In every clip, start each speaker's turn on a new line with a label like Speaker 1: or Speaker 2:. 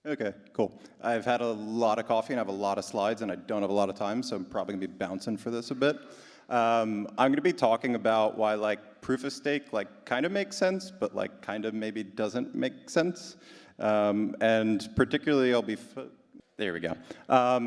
Speaker 1: Okay, cool. I've had a lot of coffee and I have a lot of slides and I don't have a lot of time, so I'm probably gonna be bouncing for this a bit. I'm gonna be talking about why like proof of stake like kind of makes sense, but like kind of maybe doesn't make sense. And particularly I'll be, there we go.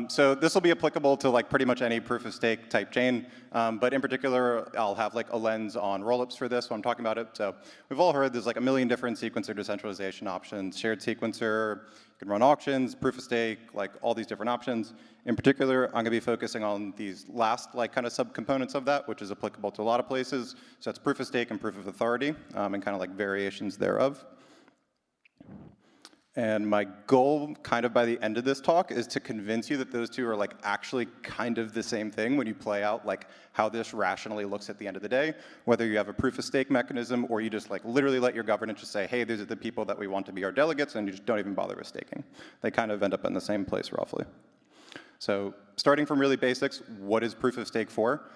Speaker 1: So this will be applicable to like pretty much any proof of stake type chain, but in particular, I'll have like a lens on rollups for this when I'm talking about it. So we've all heard there's like a million different sequencer decentralization options, shared sequencer, you can run auctions, proof of stake, like all these different options. In particular, I'm gonna be focusing on these last like kind of subcomponents of that, which is applicable to a lot of places. So that's proof of stake and proof of authority, and kind of like variations thereof. And my goal kind of by the end of this talk is to convince you that those two are like actually kind of the same thing when you play out like how this rationally looks at the end of the day, whether you have a proof of stake mechanism or you just like literally let your governance just say, hey, these are the people that we want to be our delegates, and you just don't even bother with staking. They kind of end up in the same place roughly. So starting from really basics, what is proof of stake for?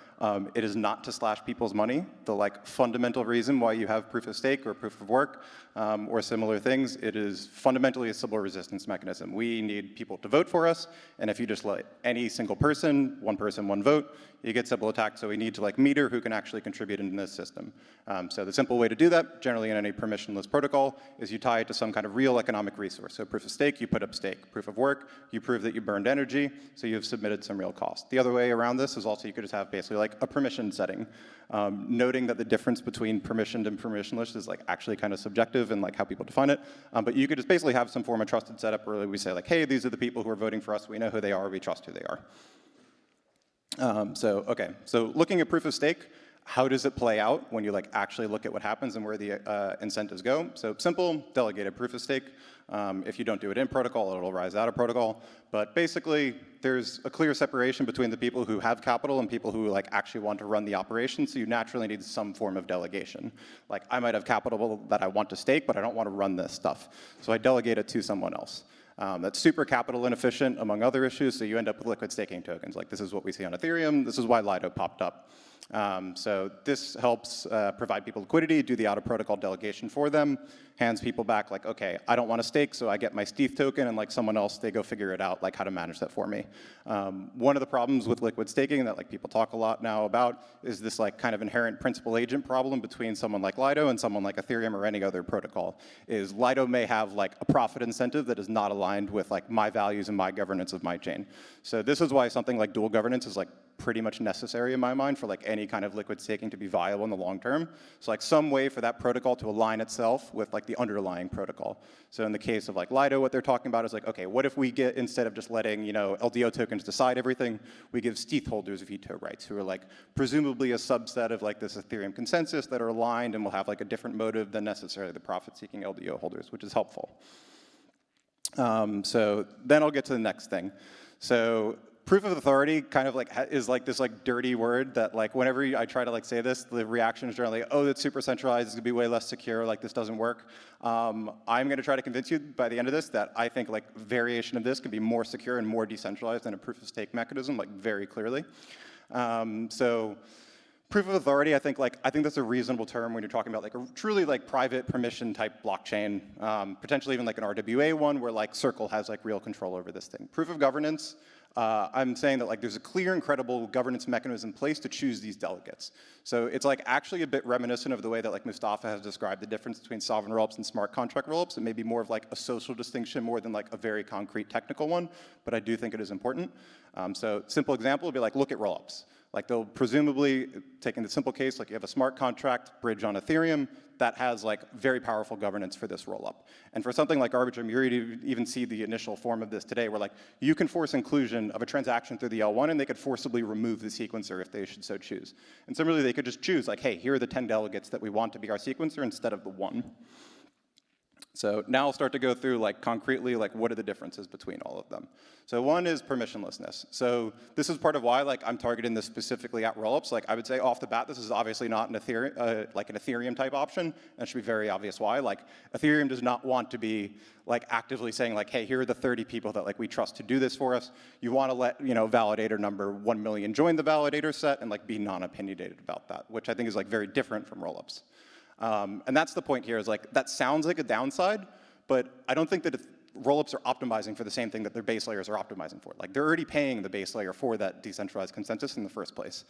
Speaker 1: It is not to slash people's money. The like fundamental reason why you have proof of stake or proof of work or similar things, it is fundamentally a Sybil resistance mechanism. We need people to vote for us, and if you just let any single person, one vote, you get Sybil attacked, so we need to like meter who can actually contribute in this system. So the simple way to do that, generally in any permissionless protocol, is you tie it to some kind of real economic resource. So proof of stake, you put up stake. Proof of work, you prove that you burned energy, so you've submitted some real cost. The other way around this is also you could just have basically like a permission setting, noting that the difference between permissioned and permissionless is like actually kind of subjective and like how people define it. But you could just basically have some form of trusted setup where we say like, hey, these are the people who are voting for us. We know who they are. We trust who they are. So looking at proof of stake, how does it play out when you like actually look at what happens and where the incentives go? So simple, delegated proof of stake. If you don't do it in protocol, it'll rise out of protocol. But basically, there's a clear separation between the people who have capital and people who like actually want to run the operation. So you naturally need some form of delegation. Like I might have capital that I want to stake, but I don't want to run this stuff. So I delegate it to someone else. That's super capital inefficient, among other issues, so you end up with liquid staking tokens. Like this is what we see on Ethereum. This is why Lido popped up. So this helps provide people liquidity, do the out-of-protocol delegation for them, hands people back like, okay, I don't want to stake, so I get my stETH token, and like someone else, they go figure it out, like how to manage that for me. One of the problems with liquid staking that like people talk a lot now about is this like kind of inherent principal agent problem between someone like Lido and someone like Ethereum or any other protocol, is Lido may have like a profit incentive that is not aligned with like my values and my governance of my chain. So this is why something like dual governance is like pretty much necessary in my mind for like any kind of liquid staking to be viable in the long term. So like some way for that protocol to align itself with like the underlying protocol. So in the case of like Lido, what they're talking about is like, okay, what if we get, instead of just letting, LDO tokens decide everything, we give stETH holders veto rights who are like presumably a subset of like this Ethereum consensus that are aligned and will have like a different motive than necessarily the profit-seeking LDO holders, which is helpful. So then I'll get to the next thing. So proof of authority kind of like is like this like dirty word that like whenever I try to like say this, the reaction is generally, oh, it's super centralized, it's gonna be way less secure, like this doesn't work. I'm gonna try to convince you by the end of this that I think like variation of this can be more secure and more decentralized than a proof of stake mechanism, like very clearly. So proof of authority, I think that's a reasonable term when you're talking about like a truly like private permission type blockchain, potentially even like an RWA one where like Circle has like real control over this thing. Proof of governance, I'm saying that like there's a clear and credible governance mechanism in place to choose these delegates. So it's like actually a bit reminiscent of the way that like Mustafa has described the difference between sovereign rollups and smart contract rollups. It may be more of like a social distinction more than like a very concrete technical one, but I do think it is important. So simple example would be like look at rollups. Like they'll presumably, taking the simple case, like you have a smart contract bridge on Ethereum that has like very powerful governance for this rollup. And for something like Arbitrum, you already even see the initial form of this today where like you can force inclusion of a transaction through the L1 and they could forcibly remove the sequencer if they should so choose. And similarly, they could just choose like, hey, here are the 10 delegates that we want to be our sequencer instead of the 1. So now I'll start to go through like concretely like what are the differences between all of them. So one is permissionlessness. So this is part of why like I'm targeting this specifically at rollups. Like I would say off the bat, this is obviously not an Ethereum like an Ethereum type option. And it should be very obvious why. Like Ethereum does not want to be like actively saying like, hey, here are the 30 people that like we trust to do this for us. You want to let validator number 1 million join the validator set and like be non-opinionated about that, which I think is like very different from rollups. And that's the point here is like, that sounds like a downside, but I don't think that rollups are optimizing for the same thing that their base layers are optimizing for. Like, they're already paying the base layer for that decentralized consensus in the first place.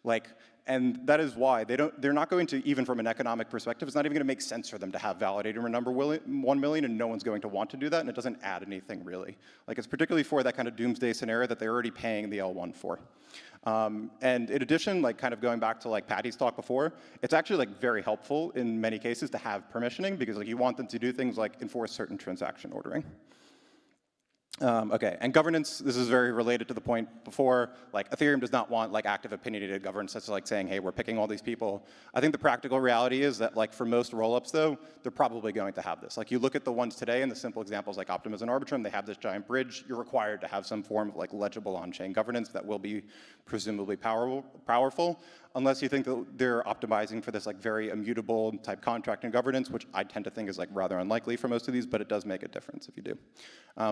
Speaker 1: Like, and that is why they're not going to, even from an economic perspective, it's not even going to make sense for them to have validator number 1 million, and no one's going to want to do that, and it doesn't add anything really. Like, it's particularly for that kind of doomsday scenario that they're already paying the L1 for. And in addition, like kind of going back to like Patty's talk before, it's actually like very helpful in many cases to have permissioning, because like you want them to do things like enforce certain transaction ordering. Okay, and governance, this is very related to the point before, like Ethereum does not want like active opinionated governance that's like saying, hey, we're picking all these people. I think the practical reality is that like for most rollups though, they're probably going to have this. Like you look at the ones today and the simple examples like Optimus and Arbitrum, they have this giant bridge. You're required to have some form of like legible on-chain governance that will be presumably powerful, unless you think that they're optimizing for this like very immutable type contract and governance, which I tend to think is like rather unlikely for most of these, but it does make a difference if you do.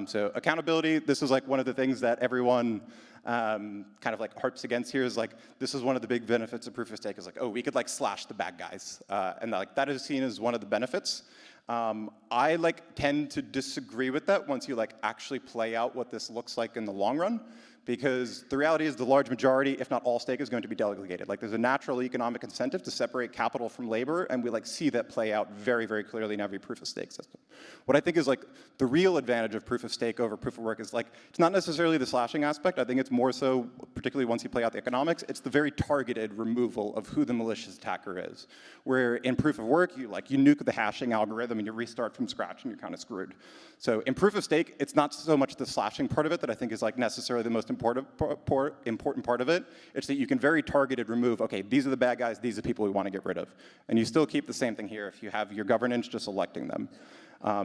Speaker 1: So accountability, this is like one of the things that everyone kind of like harps against here is like, this is one of the big benefits of proof of stake is like, oh, we could like slash the bad guys. And like that is seen as one of the benefits. I like tend to disagree with that once you like actually play out what this looks like in the long run. Because the reality is the large majority, if not all stake, is going to be delegated. Like there's a natural economic incentive to separate capital from labor, and we like see that play out very, very clearly in every proof of stake system. What I think is like the real advantage of proof of stake over proof of work is like, it's not necessarily the slashing aspect. I think it's more so, particularly once you play out the economics, it's the very targeted removal of who the malicious attacker is. Where in proof of work, you nuke the hashing algorithm and you restart from scratch and you're kind of screwed. So in proof of stake, it's not so much the slashing part of it that I think is like necessarily the most important part of it. It's that you can very targeted remove, okay, these are the bad guys, these are the people we want to get rid of. And you still keep the same thing here if you have your governance just electing them.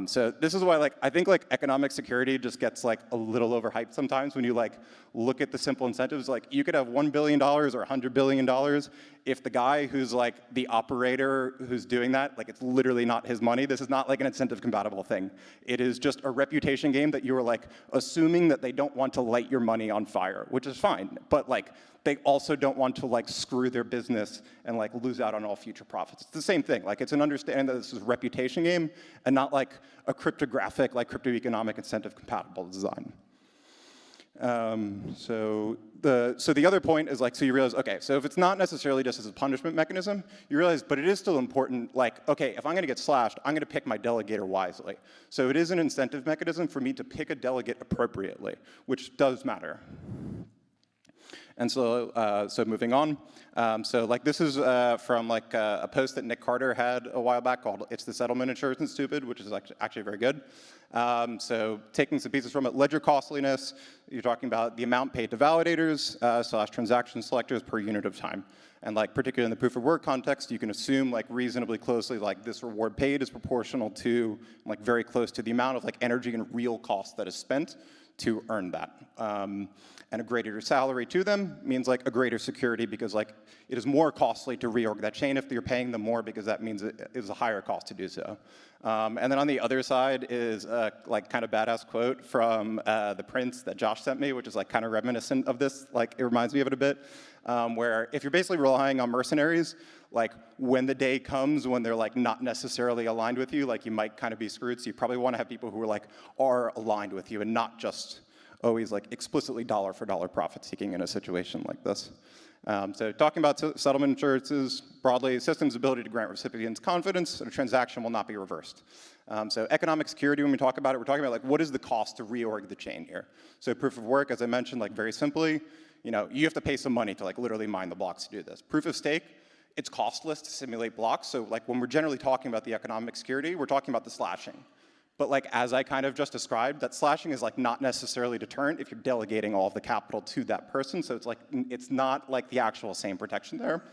Speaker 1: So this is why like, I think like economic security just gets like a little overhyped sometimes when you like look at the simple incentives. Like you could have $1 billion or $100 billion if the guy who's like the operator who's doing that, like it's literally not his money. This is not like an incentive compatible thing. It is just a reputation game that you are like assuming that they don't want to light your money on fire, which is fine. But like they also don't want to like screw their business and like lose out on all future profits. It's the same thing. Like it's an understanding that this is a reputation game and not like a cryptographic, like crypto-economic incentive compatible design. So the other point is like, so you realize, okay, so if it's not necessarily just as a punishment mechanism, you realize, but it is still important, like, okay, if I'm gonna get slashed, I'm gonna pick my delegator wisely. So it is an incentive mechanism for me to pick a delegate appropriately, which does matter. And so, so moving on. So like this is from like a post that Nick Carter had a while back called "It's the Settlement Insurance Stupid," which is actually very good. So taking some pieces from it, ledger costliness, you're talking about the amount paid to validators / transaction selectors per unit of time. And like particularly in the proof of work context, you can assume like reasonably closely like this reward paid is proportional to like very close to the amount of like energy and real cost that is spent to earn that. And a greater salary to them means like a greater security because like it is more costly to reorg that chain if you're paying them more because that means it is a higher cost to do so. And then on the other side is a like kind of badass quote from the Prince that Josh sent me, which is like kind of reminiscent of this, like it reminds me of it a bit, where if you're basically relying on mercenaries, like when the day comes when they're like not necessarily aligned with you, like you might kind of be screwed. So you probably want to have people who are like are aligned with you and not just always like explicitly dollar for dollar profit seeking in a situation like this. So talking about settlement insurances broadly, system's ability to grant recipients confidence that a transaction will not be reversed. So economic security, when we talk about it, we're talking about like what is the cost to reorg the chain here. So proof of work, as I mentioned, like very simply, you know, you have to pay some money to like literally mine the blocks to do this. Proof of stake, it's costless to simulate blocks. So like when we're generally talking about the economic security, we're talking about the slashing. But like as I kind of just described, that slashing is like not necessarily deterrent if you're delegating all of the capital to that person. So it's like it's not like the actual same protection there.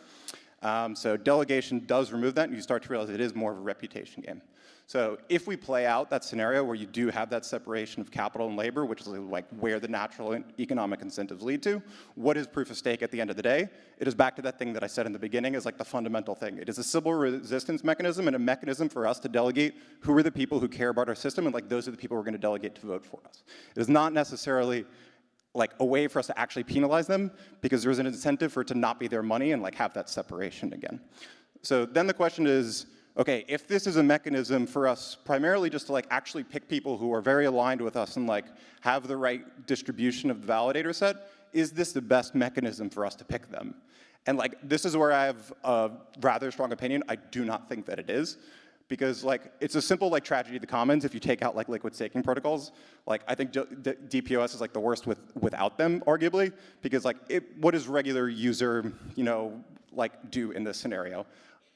Speaker 1: So delegation does remove that, and you start to realize it is more of a reputation game. So if we play out that scenario where you do have that separation of capital and labor, which is like where the natural economic incentives lead to, what is proof of stake at the end of the day? It is back to that thing that I said in the beginning is like the fundamental thing. It is a civil resistance mechanism and a mechanism for us to delegate who are the people who care about our system, and like those are the people we're going to delegate to vote for us. It is not necessarily like a way for us to actually penalize them because there's an incentive for it to not be their money and like have that separation again. So then the question is, okay, if this is a mechanism for us primarily just to like actually pick people who are very aligned with us and like have the right distribution of the validator set, is this the best mechanism for us to pick them? And like, this is where I have a rather strong opinion. I do not think that it is. Because like, it's a simple like tragedy of the commons if you take out like liquid staking protocols. Like, I think DPoS is like the worst without them, arguably, because like, what does regular user, like do in this scenario?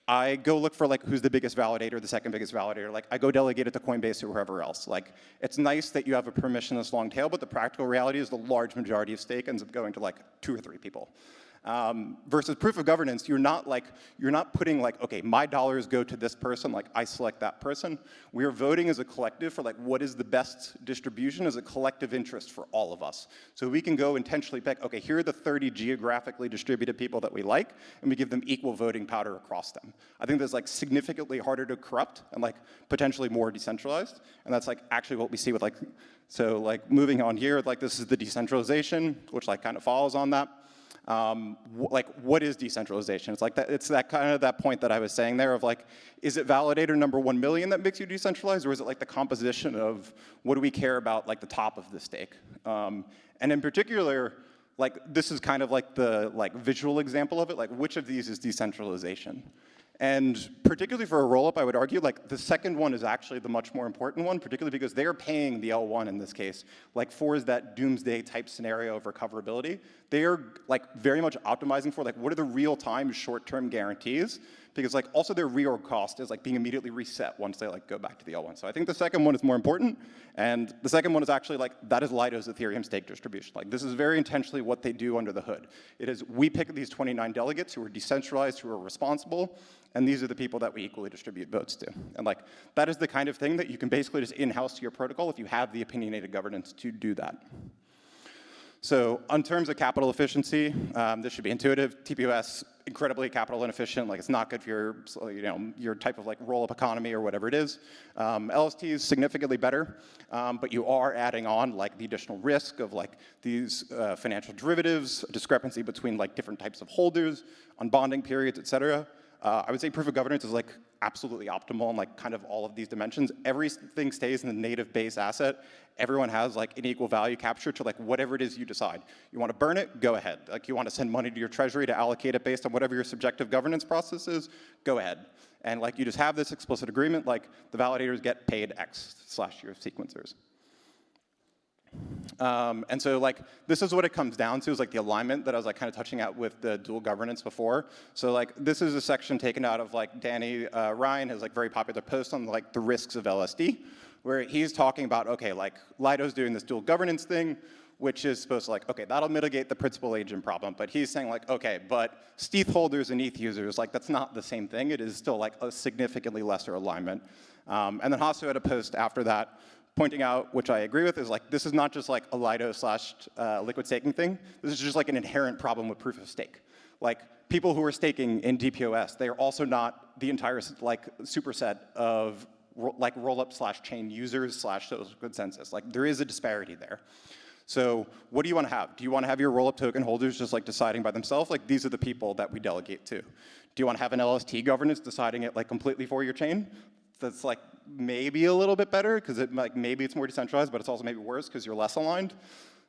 Speaker 1: I go look for like who's the biggest validator, the second biggest validator. Like, I go delegate it to Coinbase or whoever else. Like, it's nice that you have a permissionless long tail, but the practical reality is the large majority of stake ends up going to like 2 or 3 people. Versus proof of governance, you're not putting like, okay, my dollars go to this person, like I select that person. We are voting as a collective for like what is the best distribution as a collective interest for all of us. So we can go intentionally pick, okay, here are the 30 geographically distributed people that we like, and we give them equal voting power across them. I think that's like significantly harder to corrupt and like potentially more decentralized, and that's like actually what we see with like, so like moving on here, like this is the decentralization, which like kind of follows on that. Like, what is decentralization? It's like that. It's that kind of that point that I was saying there of like, is it validator number 1 million that makes you decentralized, or is it like the composition of what do we care about, like the top of the stake? And in particular, like this is kind of like the visual example of it. Like, which of these is decentralization? And particularly for a roll-up, I would argue like the second one is actually the much more important one, particularly because they're paying the L1 in this case, like for that doomsday type scenario of recoverability. They are like very much optimizing for like what are the real-time short-term guarantees, because like also their reorg cost is like being immediately reset once they like go back to the L1. So I think the second one is more important, and the second one is actually like that is Lido's Ethereum stake distribution. Like this is very intentionally what they do under the hood. It is we pick these 29 delegates who are decentralized, who are responsible, and these are the people that we equally distribute votes to. And like that is the kind of thing that you can basically just in-house to your protocol if you have the opinionated governance to do that. So in terms of capital efficiency, this should be intuitive. TPOS, incredibly capital inefficient. Like it's not good for your, your type of like roll-up economy or whatever it is. LST is significantly better, but you are adding on like the additional risk of like these financial derivatives, discrepancy between like different types of holders, unbonding periods, et cetera. I would say proof of governance is like absolutely optimal in like kind of all of these dimensions. Everything stays in the native base asset. Everyone has like an equal value capture to like whatever it is you decide. You want to burn it, go ahead. Like you want to send money to your treasury to allocate it based on whatever your subjective governance process is, go ahead. And like you just have this explicit agreement, like the validators get paid X / your sequencers. And so like this is what it comes down to, is like the alignment that I was like kind of touching out with the dual governance before. So like this is a section taken out of like Danny Ryan, his like very popular post on like the risks of LSD, where he's talking about, okay, like Lido's doing this dual governance thing, which is supposed to like, okay, that'll mitigate the principal agent problem. But he's saying like, okay, but stETH holders and ETH users, like that's not the same thing. It is still like a significantly lesser alignment. And then Hasu had a post after that pointing out, which I agree with, is like this is not just like a Lido / liquid staking thing. This is just like an inherent problem with proof of stake. Like people who are staking in DPoS, they are also not the entire like superset of like roll-up / chain users / social consensus. Like there is a disparity there. So what do you want to have? Do you want to have your roll-up token holders just like deciding by themselves? Like these are the people that we delegate to. Do you want to have an LST governance deciding it like completely for your chain? That's like maybe a little bit better because it like maybe it's more decentralized, but it's also maybe worse because you're less aligned.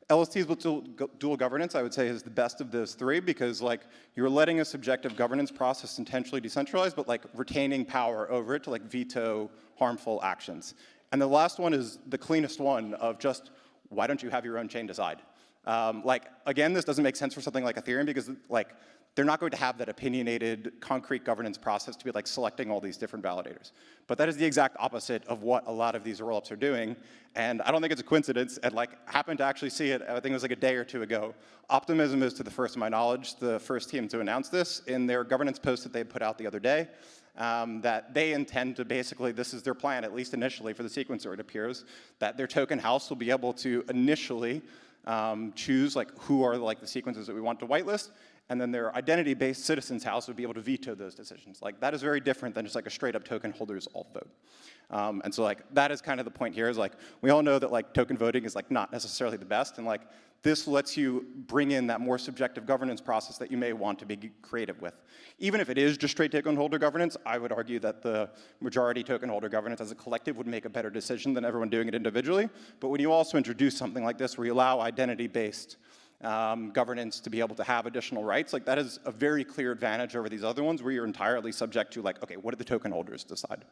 Speaker 1: LSTs with dual governance, I would say, is the best of those three because like you're letting a subjective governance process intentionally decentralized, but like retaining power over it to like veto harmful actions. And the last one is the cleanest one of just why don't you have your own chain decide? Like again, this doesn't make sense for something like Ethereum because like they're not going to have that opinionated, concrete governance process to be like selecting all these different validators. But that is the exact opposite of what a lot of these rollups are doing. And I don't think it's a coincidence. And like happened to actually see it, I think it was like a day or two ago. Optimism is, to the first of my knowledge, the first team to announce this in their governance post that they put out the other day. That they intend to basically, this is their plan, at least initially for the sequencer, it appears, that their token house will be able to initially choose like who are like the sequences that we want to whitelist, and then their identity-based citizens house would be able to veto those decisions. Like, that is very different than just like a straight up token holders all vote. And so like, that is kind of the point here is like, we all know that like token voting is like not necessarily the best, and like, this lets you bring in that more subjective governance process that you may want to be creative with. Even if it is just straight token holder governance, I would argue that the majority token holder governance as a collective would make a better decision than everyone doing it individually. But when you also introduce something like this where you allow identity-based governance to be able to have additional rights, like that is a very clear advantage over these other ones where you're entirely subject to like, okay, what do the token holders decide?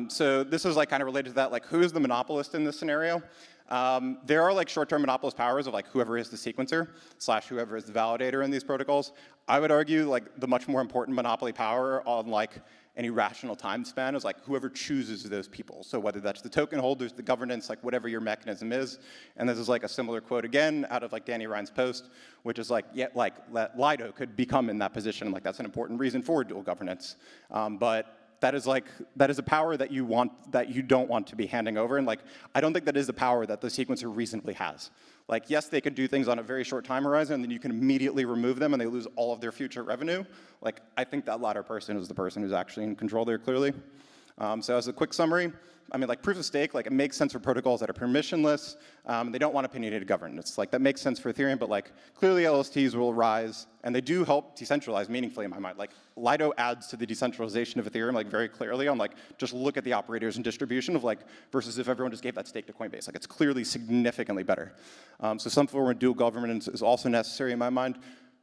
Speaker 1: So this is like kind of related to that, like who is the monopolist in this scenario? There are like short-term monopolist powers of like whoever is the sequencer / whoever is the validator in these protocols. I would argue like the much more important monopoly power on like any rational time span is like whoever chooses those people. So whether that's the token holders, the governance, like whatever your mechanism is. And this is like a similar quote again out of like Danny Ryan's post, which is like, yeah, like Lido could become in that position. Like that's an important reason for dual governance. But that is a power that you don't want to be handing over, and like I don't think that is a power that the sequencer reasonably has. Like yes, they could do things on a very short time horizon, and then you can immediately remove them, and they lose all of their future revenue. Like I think that latter person is the person who's actually in control there clearly. So as a quick summary, I mean, like proof of stake, like it makes sense for protocols that are permissionless. They don't want opinionated governance. Like that makes sense for Ethereum, but like clearly LSTs will rise, and they do help decentralize meaningfully in my mind. Like Lido adds to the decentralization of Ethereum like very clearly on like just look at the operators and distribution of like versus if everyone just gave that stake to Coinbase. Like it's clearly significantly better. So some form of dual governance is also necessary in my mind.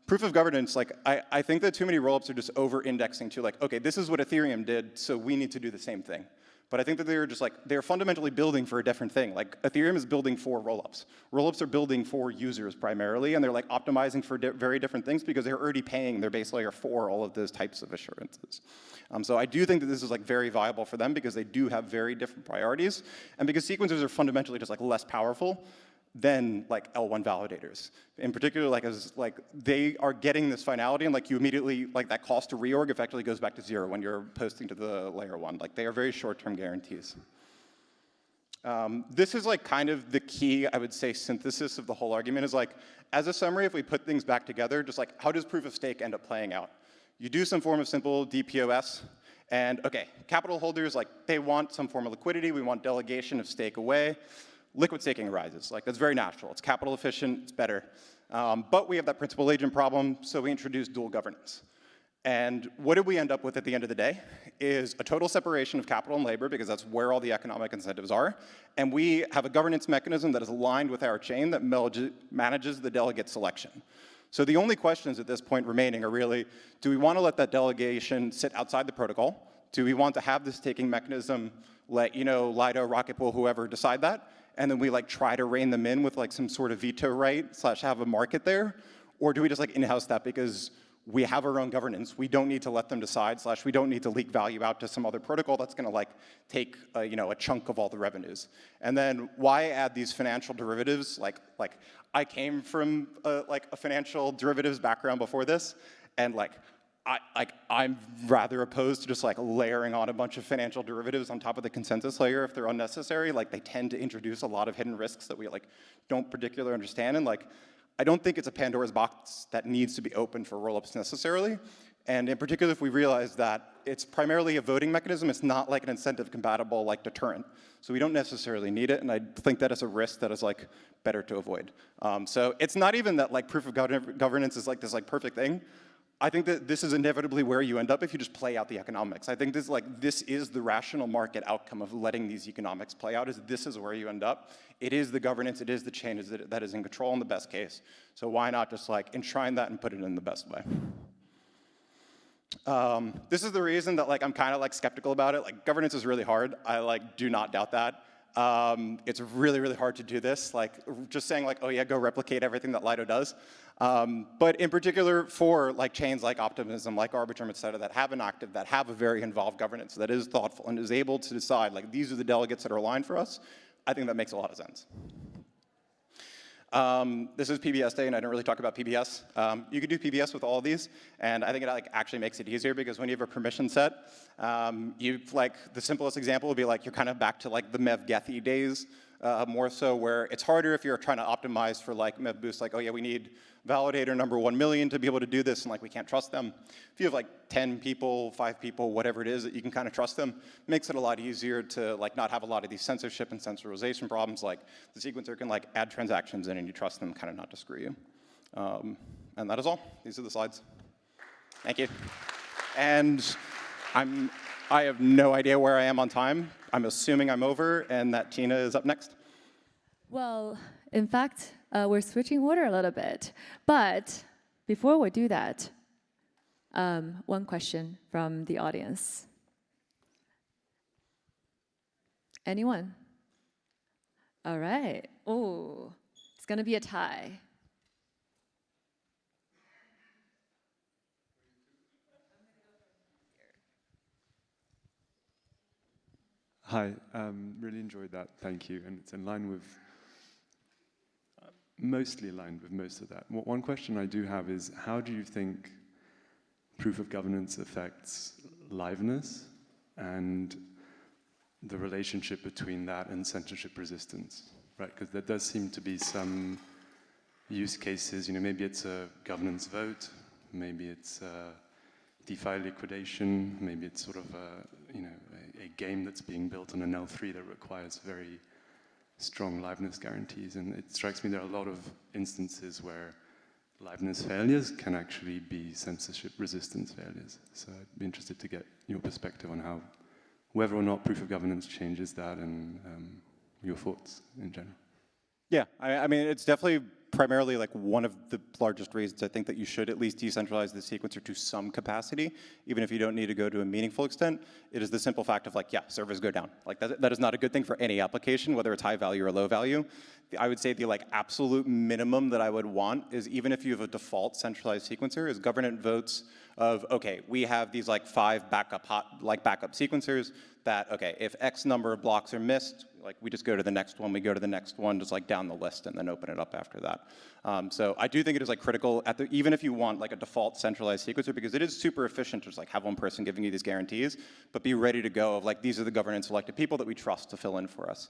Speaker 1: Proof of governance, like I think that too many rollups are just over-indexing to like, okay, this is what Ethereum did, so we need to do the same thing. But I think that they're just like, they're fundamentally building for a different thing. Like Ethereum is building for rollups. Rollups are building for users primarily, and they're like optimizing for very different things because they're already paying their base layer for all of those types of assurances. So I do think that this is like very viable for them because they do have very different priorities, and because sequencers are fundamentally just like less powerful than like L1 validators. In particular, like as like they are getting this finality, and like you immediately like that cost to reorg effectively goes back to 0 when you're posting to the layer 1. Like they are very short-term guarantees. This is like kind of the key, I would say, synthesis of the whole argument is like, as a summary, if we put things back together, just like how does proof of stake end up playing out? You do some form of simple DPoS, and okay, capital holders, like they want some form of liquidity, we want delegation of stake away. Liquid staking arises. Like that's very natural. It's capital efficient, it's better. But we have that principal agent problem, so we introduce dual governance. And what did we end up with at the end of the day is a total separation of capital and labor because that's where all the economic incentives are. And we have a governance mechanism that is aligned with our chain that manages the delegate selection. So the only questions at this point remaining are really, do we want to let that delegation sit outside the protocol? Do we want to have this staking mechanism let, you know, Lido, Rocket Pool, whoever decide that? And then we like try to rein them in with like some sort of veto right / have a market there? Or do we just like in-house that because we have our own governance, we don't need to let them decide / we don't need to leak value out to some other protocol that's gonna like take you know, a chunk of all the revenues. And then why add these financial derivatives? Like I came from like a financial derivatives background before this, and like I'm rather opposed to just like layering on a bunch of financial derivatives on top of the consensus layer if they're unnecessary. Like they tend to introduce a lot of hidden risks that we like don't particularly understand. And like, I don't think it's a Pandora's box that needs to be open for rollups necessarily. And in particular, if we realize that it's primarily a voting mechanism, it's not like an incentive compatible like deterrent. So we don't necessarily need it, and I think that is a risk that is like better to avoid. So it's not even that like proof of governance is like this like perfect thing. I think that this is inevitably where you end up if you just play out the economics. I think this is the rational market outcome of letting these economics play out, is this is where you end up. It is the governance, it is the chain that is in control in the best case. So why not just like enshrine that and put it in the best way? This is the reason that like I'm kind of like skeptical about it. Like governance is really hard. I like do not doubt that. It's really, really hard to do this. Like just saying like, oh yeah, go replicate everything that Lido does. But in particular for like chains like Optimism, like Arbitrum, et cetera, that have an active, that have a very involved governance, that is thoughtful and is able to decide like these are the delegates that are aligned for us, I think that makes a lot of sense. This is PBS day, and I didn't really talk about PBS. You could do PBS with all of these, and I think it like actually makes it easier because when you have a permission set, you like the simplest example would be like you're kind of back to like the Mev Gethi days more so where it's harder if you're trying to optimize for like MEV boost, like, oh yeah, we need validator number 1 million to be able to do this, and like we can't trust them. If you have like 10 people, 5 people, whatever it is that you can kind of trust them, makes it a lot easier to like not have a lot of these censorship and centralization problems. Like the sequencer can like add transactions in and you trust them kind of not to screw you. And that is all. These are the slides. Thank you. And I have no idea where I am on time. I'm assuming I'm over and that Tina is up next.
Speaker 2: Well, in fact, we're switching order a little bit. But before we do that, one question from the audience. Anyone? All right. Oh, it's going to be a tie.
Speaker 3: Hi, really enjoyed that, thank you. And it's in line with, mostly aligned with most of that. One question I do have is, how do you think proof of governance affects liveness and the relationship between that and censorship resistance, right? Because there does seem to be some use cases, maybe it's a governance vote, maybe it's DeFi liquidation, maybe it's sort of a game that's being built on an L3 that requires very strong liveness guarantees. And it strikes me there are a lot of instances where liveness failures can actually be censorship resistance failures. So I'd be interested to get your perspective on how, whether or not proof of governance changes that and your thoughts in general.
Speaker 1: Yeah, I mean, it's definitely primarily like one of the largest reasons I think that you should at least decentralize the sequencer to some capacity, even if you don't need to go to a meaningful extent. It is the simple fact of like, yeah, servers go down. Like that is not a good thing for any application, whether it's high value or low value. I would say the like absolute minimum that I would want is, even if you have a default centralized sequencer, is governance votes of, okay, we have these like 5 backup sequencers that, okay, if X number of blocks are missed, like we just go to the next one, we go to the next one, just like down the list and then open it up after that. So I do think it is like critical, even if you want like a default centralized sequencer, because it is super efficient to just like have one person giving you these guarantees, but be ready to go of like, these are the governance elected people that we trust to fill in for us.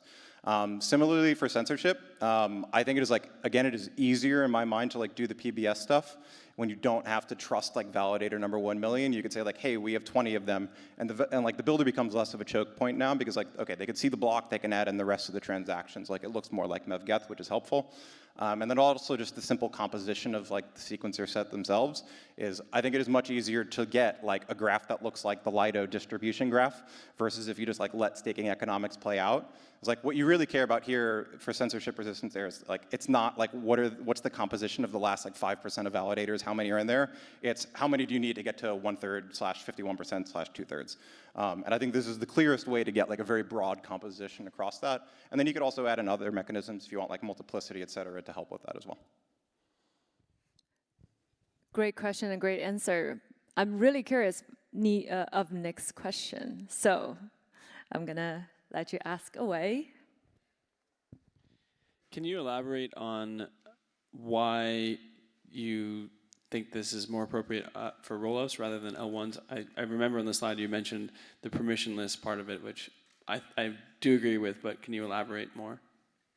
Speaker 1: Similarly for censorship, I think it is like, again, it is easier in my mind to like do the PBS stuff when you don't have to trust like validator number 1 million. You could say like, hey, we have 20 of them, and like the builder becomes less of a choke point now, because like, okay, they can see the block, they can add in the rest of the transactions. Like it looks more like MEV-geth, which is helpful. And then also just the simple composition of like the sequencer set themselves is, I think it is much easier to get like a graph that looks like the Lido distribution graph versus if you just like let staking economics play out. It's like what you really care about here for censorship resistance there is like, it's not like what's the composition of the last like 5% of validators, how many are in there? It's how many do you need to get to 1/3/51%/2/3. And I think this is the clearest way to get like a very broad composition across that. And then you could also add in other mechanisms if you want like multiplicity, et cetera, to help with that as well.
Speaker 2: Great question and great answer. I'm really curious of next question. So I'm gonna let you ask away.
Speaker 4: Can you elaborate on why you think this is more appropriate for rollups rather than L1s? I remember on the slide you mentioned the permissionless part of it, which I do agree with, but can you elaborate more?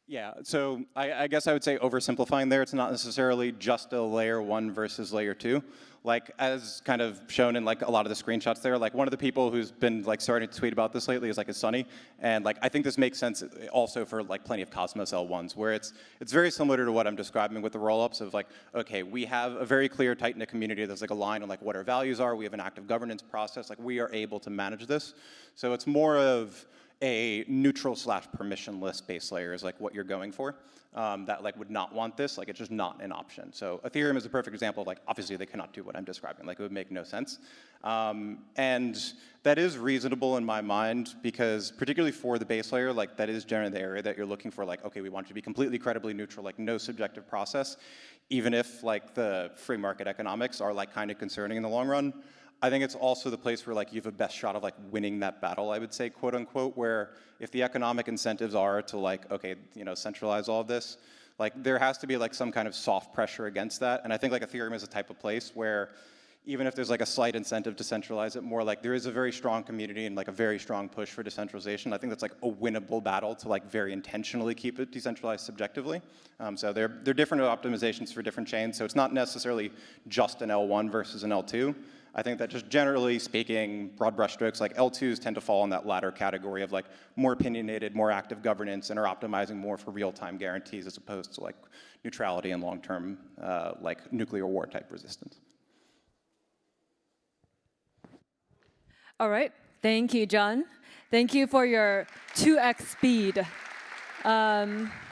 Speaker 1: Yeah, so I guess I would say oversimplifying there, it's not necessarily just a layer 1 versus layer 2. Like as kind of shown in like a lot of the screenshots there, like one of the people who's been like starting to tweet about this lately is Sunny, and like I think this makes sense also for like plenty of Cosmos L1s, where it's very similar to what I'm describing with the rollups of like, okay, we have a very clear tight-knit community that's like aligned on like what our values are, we have an active governance process, like we are able to manage this. So it's more of a neutral/permissionless base layer is like what you're going for. That like would not want this, like it's just not an option. So Ethereum is a perfect example of like, obviously they cannot do what I'm describing, like it would make no sense. And that is reasonable in my mind, because particularly for the base layer, like that is generally the area that you're looking for, like, okay, we want you to be completely credibly neutral, like no subjective process, even if like the free market economics are like kind of concerning in the long run. I think it's also the place where like you have a best shot of like winning that battle, I would say, quote unquote, where if the economic incentives are to like, okay, centralize all of this, like there has to be like some kind of soft pressure against that. And I think like Ethereum is a type of place where even if there's like a slight incentive to centralize it more, like there is a very strong community and like a very strong push for decentralization. I think that's like a winnable battle to like very intentionally keep it decentralized subjectively. So they're different optimizations for different chains. So it's not necessarily just an L1 versus an L2. I think that just generally speaking, broad brushstrokes, like L2s tend to fall in that latter category of like more opinionated, more active governance, and are optimizing more for real-time guarantees as opposed to like neutrality and long-term like nuclear war type resistance.
Speaker 2: All right, thank you, John. Thank you for your 2x speed.